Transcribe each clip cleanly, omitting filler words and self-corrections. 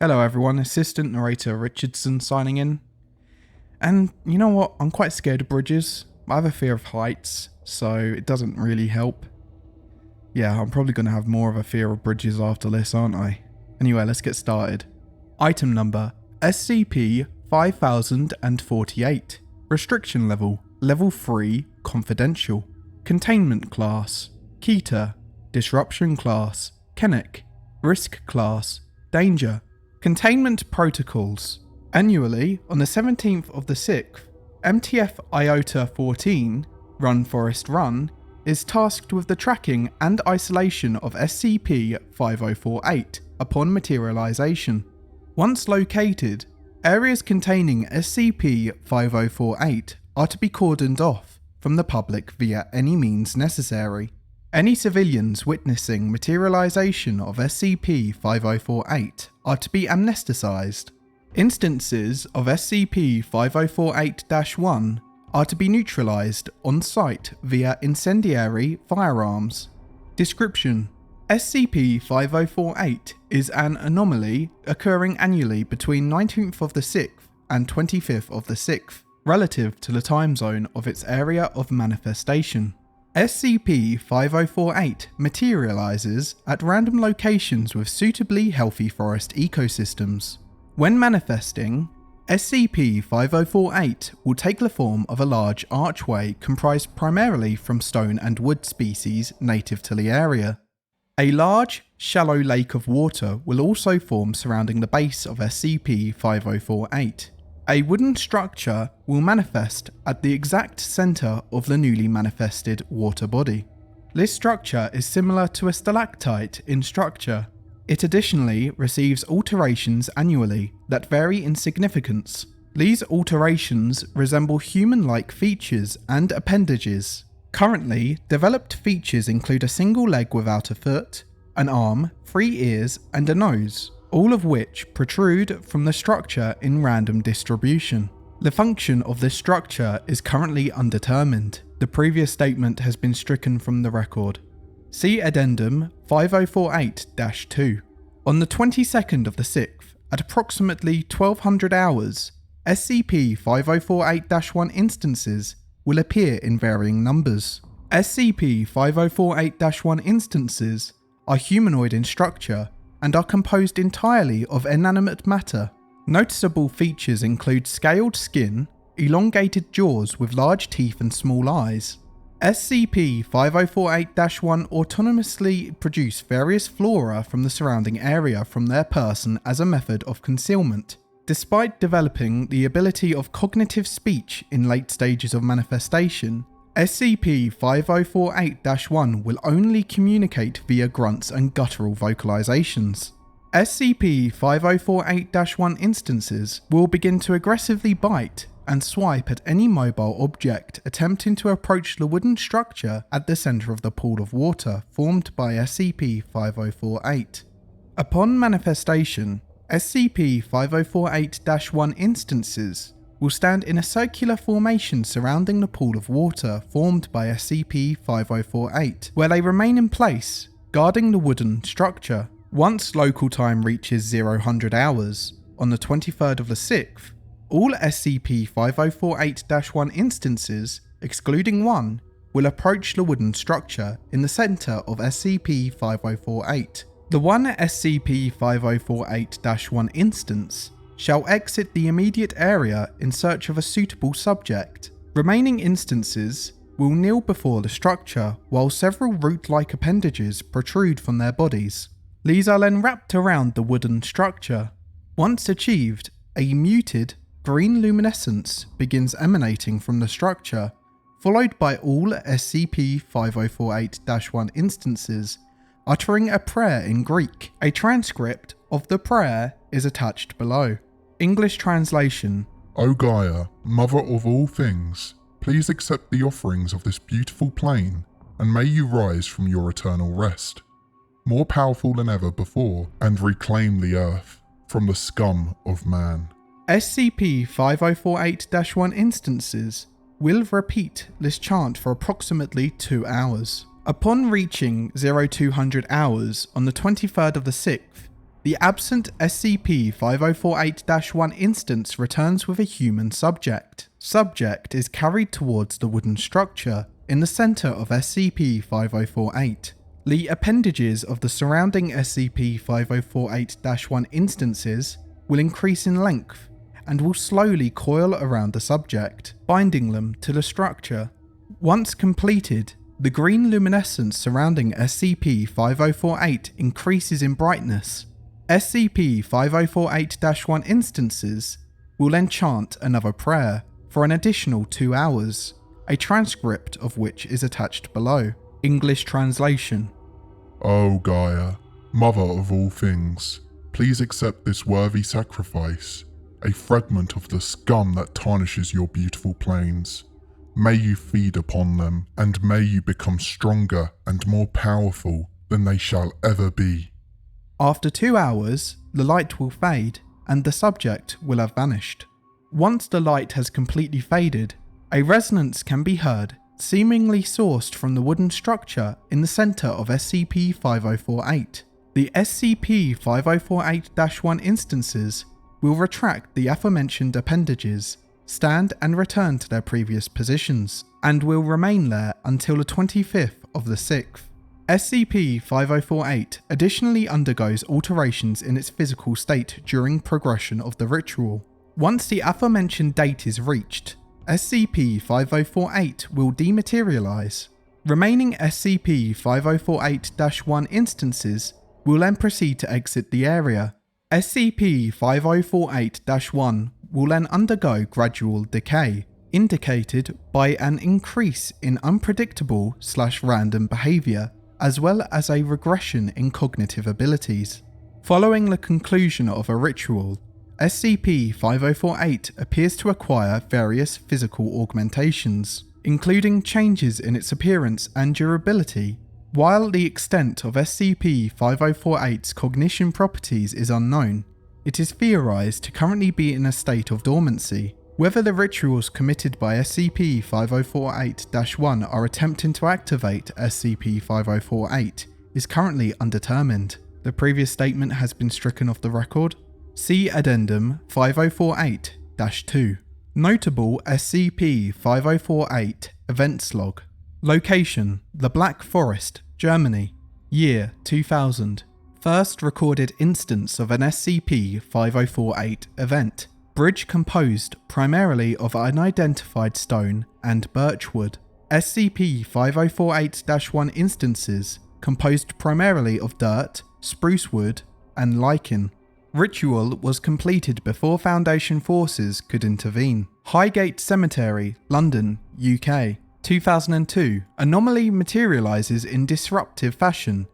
Hello everyone, Assistant Narrator Richardson signing in. And you know what, I'm quite scared of bridges. I have a fear of heights, so it doesn't really help. Yeah, I'm probably going to have more of a fear of bridges after this, aren't I? Anyway, let's get started. Item number, SCP-5048. Restriction level, Level 3, Confidential. Containment class, Keter. Disruption class, Kennick. Risk class, Danger. Containment protocols. Annually, on the 17th of the 6th, MTF Iota 14, Run Forest Run, is tasked with the tracking and isolation of SCP-5048 upon materialization. Once located, areas containing SCP-5048 are to be cordoned off from the public via any means necessary. Any civilians witnessing materialization of SCP-5048 are to be amnesticized. Instances of SCP-5048-1 are to be neutralized on site via incendiary firearms. Description: SCP-5048 is an anomaly occurring annually between 19th of the 6th and 25th of the 6th, relative to the time zone of its area of manifestation. SCP-5048 materializes at random locations with suitably healthy forest ecosystems. When manifesting, SCP-5048 will take the form of a large archway comprised primarily from stone and wood species native to the area. A large, shallow lake of water will also form surrounding the base of SCP-5048. A wooden structure will manifest at the exact centre of the newly manifested water body. This structure is similar to a stalactite in structure. It additionally receives alterations annually that vary in significance. These alterations resemble human-like features and appendages. Currently, developed features include a single leg without a foot, an arm, 3 ears, and a nose, all of which protrude from the structure in random distribution. The function of this structure is currently undetermined. The previous statement has been stricken from the record. See Addendum 5048-2. On the 22nd of the 6th, at approximately 1200 hours, SCP-5048-1 instances will appear in varying numbers. SCP-5048-1 instances are humanoid in structure and are composed entirely of inanimate matter. Noticeable features include scaled skin, elongated jaws with large teeth and small eyes. SCP-5048-1 autonomously produce various flora from the surrounding area from their person as a method of concealment. Despite developing the ability of cognitive speech in late stages of manifestation, SCP-5048-1 will only communicate via grunts and guttural vocalizations. SCP-5048-1 instances will begin to aggressively bite and swipe at any mobile object attempting to approach the wooden structure at the center of the pool of water formed by SCP-5048. Upon manifestation, SCP-5048-1 instances will stand in a circular formation surrounding the pool of water formed by SCP-5048, where they remain in place, guarding the wooden structure. Once local time reaches 0 hours, on the 23rd of the 6th, all SCP-5048-1 instances, excluding one, will approach the wooden structure in the centre of SCP-5048. The one SCP-5048-1 instance shall exit the immediate area in search of a suitable subject. Remaining instances will kneel before the structure while several root-like appendages protrude from their bodies. These are then wrapped around the wooden structure. Once achieved, a muted green luminescence begins emanating from the structure, followed by all SCP-5048-1 instances uttering a prayer in Greek. A transcript of the prayer is attached below. English translation: O Gaia, mother of all things, please accept the offerings of this beautiful plane, and may you rise from your eternal rest, more powerful than ever before, and reclaim the earth from the scum of man. SCP-5048-1 instances will repeat this chant for approximately 2 hours. Upon reaching 0200 hours on the 23rd of the 6th, The absent SCP-5048-1 instance returns with a human subject. Subject is carried towards the wooden structure in the centre of SCP-5048. The appendages of the surrounding SCP-5048-1 instances will increase in length and will slowly coil around the subject, binding them to the structure. Once completed, the green luminescence surrounding SCP-5048 increases in brightness. SCP-5048-1 instances will then chant another prayer for an additional 2 hours, a transcript of which is attached below. English translation. O Gaia, mother of all things, please accept this worthy sacrifice, a fragment of the scum that tarnishes your beautiful plains. May you feed upon them, and may you become stronger and more powerful than they shall ever be. After 2 hours, the light will fade and the subject will have vanished. Once the light has completely faded, a resonance can be heard, seemingly sourced from the wooden structure in the centre of SCP-5048. The SCP-5048-1 instances will retract the aforementioned appendages, stand and return to their previous positions, and will remain there until the 25th of the 6th. SCP-5048 additionally undergoes alterations in its physical state during progression of the ritual. Once the aforementioned date is reached, SCP-5048 will dematerialize. Remaining SCP-5048-1 instances will then proceed to exit the area. SCP-5048-1 will then undergo gradual decay, indicated by an increase in unpredictable/random behaviour, as well as a regression in cognitive abilities. Following the conclusion of a ritual, SCP-5048 appears to acquire various physical augmentations, including changes in its appearance and durability. While the extent of SCP-5048's cognition properties is unknown, it is theorized to currently be in a state of dormancy. Whether the rituals committed by SCP-5048-1 are attempting to activate SCP-5048 is currently undetermined. The previous statement has been stricken off the record. See Addendum 5048-2. Notable SCP-5048 Events Log. Location: the Black Forest, Germany. Year 2000. First recorded instance of an SCP-5048 event. Bridge composed primarily of unidentified stone and birchwood. SCP-5048-1 instances composed primarily of dirt, spruce wood, and lichen. Ritual was completed before Foundation forces could intervene. Highgate Cemetery, London, UK. 2002. Anomaly materialises in disruptive fashion.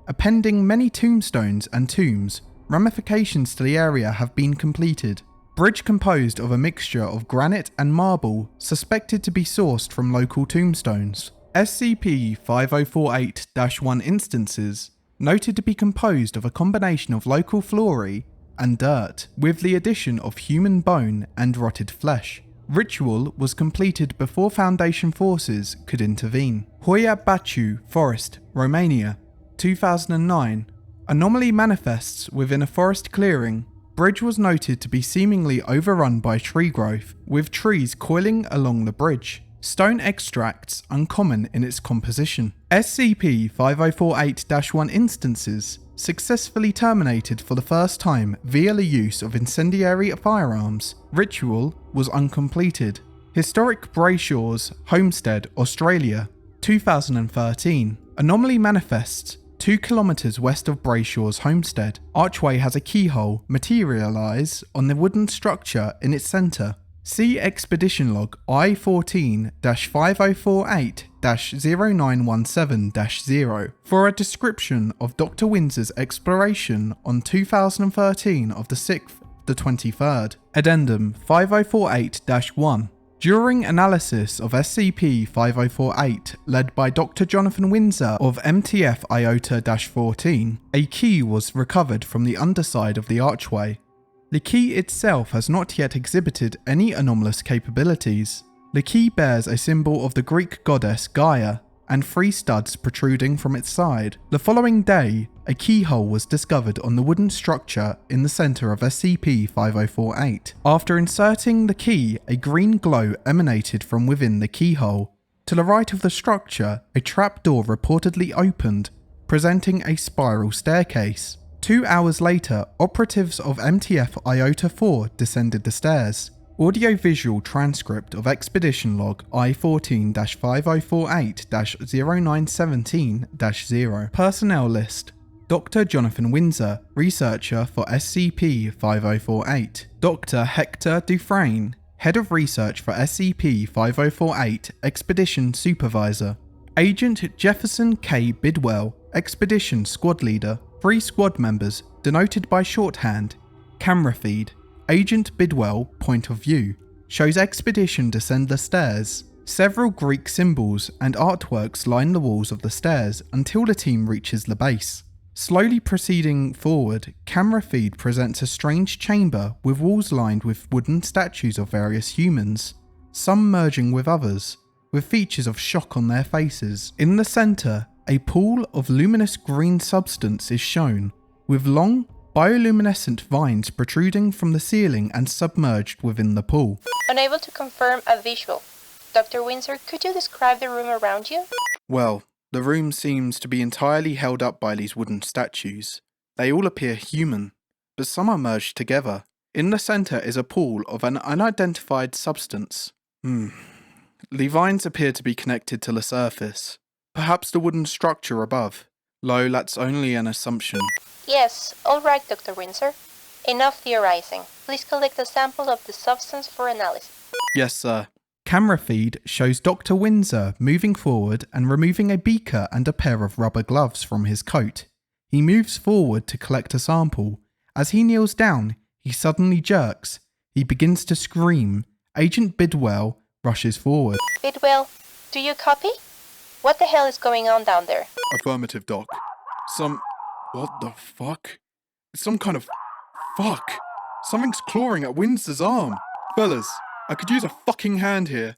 Appending many tombstones and tombs, ramifications to the area have been completed. Bridge composed of a mixture of granite and marble, suspected to be sourced from local tombstones. SCP-5048-1 instances noted to be composed of a combination of local flora and dirt, with the addition of human bone and rotted flesh. Ritual was completed before Foundation forces could intervene. Hoia Baciu Forest, Romania. 2009. Anomaly manifests within a forest clearing. Bridge was noted to be seemingly overrun by tree growth, with trees coiling along the bridge. Stone extracts uncommon in its composition. SCP-5048-1 instances successfully terminated for the first time via the use of incendiary firearms. Ritual was uncompleted. Historic Brayshaws, Homestead, Australia. 2013. Anomaly manifests 2 kilometers west of Brayshaws Homestead. Archway has a keyhole materialize on the wooden structure in its centre. See Expedition Log I-14-5048-0917-0 for a description of Dr. Windsor's exploration on 2013 of the 6th to 23rd. Addendum 5048-1. During analysis of SCP-5048 led by Dr. Jonathan Windsor of MTF Iota-14, a key was recovered from the underside of the archway. The key itself has not yet exhibited any anomalous capabilities. The key bears a symbol of the Greek goddess Gaia and 3 studs protruding from its side. The following day, a keyhole was discovered on the wooden structure in the centre of SCP-5048. After inserting the key, a green glow emanated from within the keyhole. To the right of the structure, a trapdoor reportedly opened, presenting a spiral staircase. 2 hours later, operatives of MTF Iota 4 descended the stairs. Audio-visual transcript of Expedition Log I-14-5048-0917-0. Personnel list. Dr. Jonathan Windsor, researcher for SCP-5048. Dr. Hector Dufresne, Head of Research for SCP-5048, Expedition Supervisor. Agent Jefferson K. Bidwell, Expedition Squad Leader. 3 squad members, denoted by shorthand. Camera feed. Agent Bidwell, point of view, shows expedition descend the stairs. Several Greek symbols and artworks line the walls of the stairs until the team reaches the base. Slowly proceeding forward, camera feed presents a strange chamber with walls lined with wooden statues of various humans, some merging with others, with features of shock on their faces. In the centre, a pool of luminous green substance is shown, with long, bioluminescent vines protruding from the ceiling and submerged within the pool. Unable to confirm a visual. Dr. Windsor, could you describe the room around you? Well, the room seems to be entirely held up by these wooden statues. They all appear human, but some are merged together. In the centre is a pool of an unidentified substance. The vines appear to be connected to the surface. Perhaps the wooden structure above. Though that's only an assumption. Yes, all right, Dr. Windsor. Enough theorizing. Please collect a sample of the substance for analysis. Yes, sir. Camera feed shows Dr. Windsor moving forward and removing a beaker and a pair of rubber gloves from his coat. He moves forward to collect a sample. As he kneels down, he suddenly jerks. He begins to scream. Agent Bidwell rushes forward. Bidwell, do you copy? What the hell is going on down there? Affirmative, Doc. What the fuck? It's some kind of fuck. Something's clawing at Windsor's arm. Fellas, I could use a fucking hand here.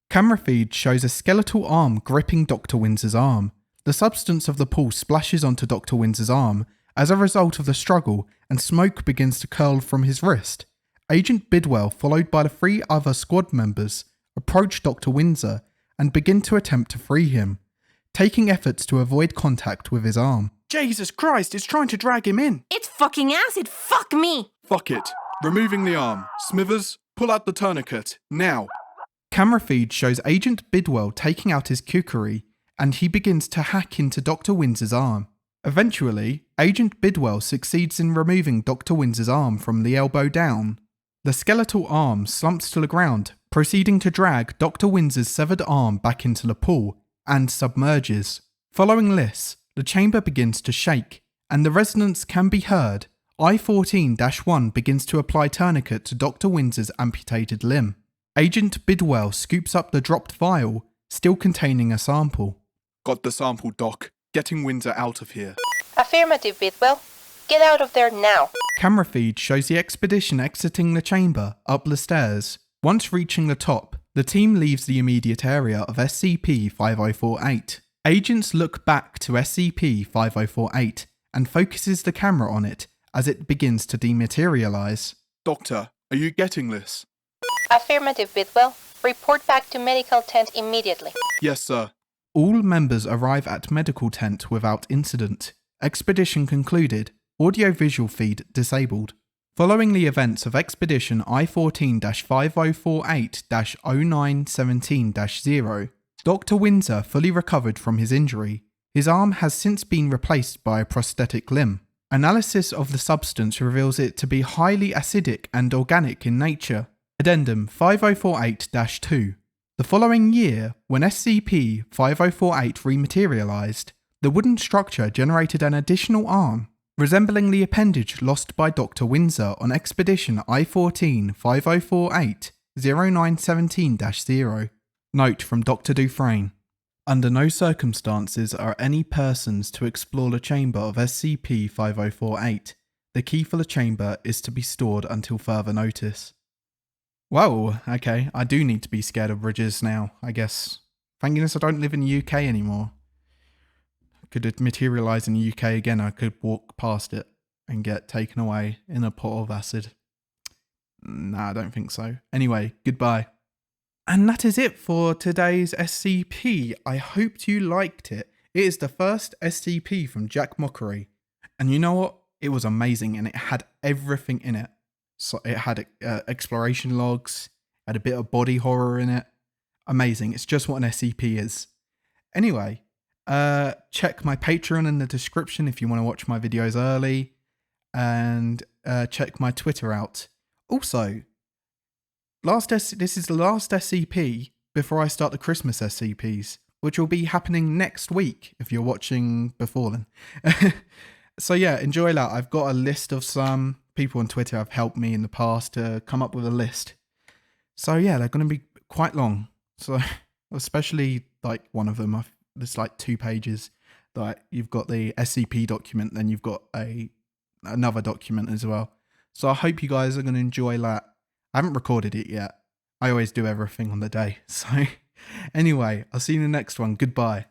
Camera feed shows a skeletal arm gripping Dr. Windsor's arm. The substance of the pool splashes onto Dr. Windsor's arm as a result of the struggle, and smoke begins to curl from his wrist. Agent Bidwell, followed by the 3 other squad members, approach Dr. Windsor and begin to attempt to free him, taking efforts to avoid contact with his arm. Jesus Christ, it's trying to drag him in. It's fucking acid, fuck me! Fuck it. Removing the arm. Smithers, pull out the tourniquet, now. Camera feed shows Agent Bidwell taking out his kukri, and he begins to hack into Dr. Windsor's arm. Eventually, Agent Bidwell succeeds in removing Dr. Windsor's arm from the elbow down. The skeletal arm slumps to the ground, proceeding to drag Dr. Windsor's severed arm back into the pool, and submerges. Following this, the chamber begins to shake, and the resonance can be heard. I-14-1 begins to apply tourniquet to Dr. Windsor's amputated limb. Agent Bidwell scoops up the dropped vial, still containing a sample. Got the sample, Doc. Getting Windsor out of here. Affirmative, Bidwell. Get out of there now. Camera feed shows the expedition exiting the chamber up the stairs. Once reaching the top, the team leaves the immediate area of SCP-5048. Agents look back to SCP-5048 and focuses the camera on it as it begins to dematerialize. Doctor, are you getting this? Affirmative, Bidwell. Report back to medical tent immediately. Yes, sir. All members arrive at medical tent without incident. Expedition concluded. Audio-visual feed disabled. Following the events of Expedition I-14-5048-0917-0, Dr. Windsor fully recovered from his injury. His arm has since been replaced by a prosthetic limb. Analysis of the substance reveals it to be highly acidic and organic in nature. Addendum 5048-2. The following year, when SCP-5048 rematerialized, the wooden structure generated an additional arm, resembling the appendage lost by Dr. Windsor on Expedition I-14-5048-0917-0. Note from Dr. Dufresne. Under no circumstances are any persons to explore the chamber of SCP-5048. The key for the chamber is to be stored until further notice. Whoa, okay, I do need to be scared of bridges now, I guess. Thank goodness I don't live in the UK anymore. could materialize in the UK again, I could walk past it and get taken away in a pot of acid. Nah, I don't think so. Anyway, goodbye. And that is it for today's SCP. I hope you liked it. It is the first SCP from Jak Mockery. And you know what? It was amazing and it had everything in it. So it had exploration logs, had a bit of body horror in it. Amazing. It's just what an SCP is. Anyway, check my Patreon in the description if you want to watch my videos early. And check my Twitter out. Also, this is the last SCP before I start the Christmas SCPs, which will be happening next week if you're watching before then. So yeah, enjoy that. I've got a list of some people on Twitter have helped me in the past to come up with a list. So yeah, they're going to be quite long. So especially like one of them, there's like 2 pages. Like you've got the SCP document, then you've got another document as well. So I hope you guys are going to enjoy that. I haven't recorded it yet. I always do everything on the day. So anyway, I'll see you in the next one. Goodbye.